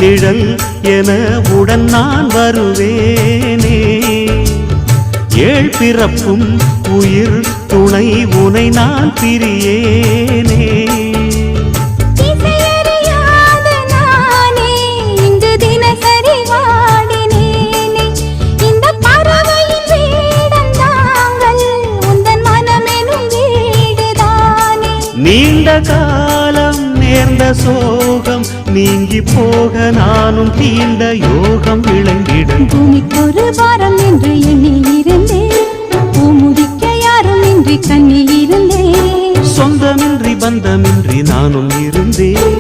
நிழல் என உடன் நான் வருவேனே. ஏழ் பிறப்பும் உயிர் துணை உனை நான் பிரியேனே. நீண்ட காலம் நேர்ந்த சோகம் நீங்கி போக நானும் தீண்ட யோகம் விளங்கிடும். பூமிக்கொரு வாரம் என்று எண்ணி இருந்தேன், பூமுதிக்க யாரும் இன்றி கண்ணி இருந்தேன். சொந்தமின்றி பந்தமின்றி நானும் இருந்தேன்.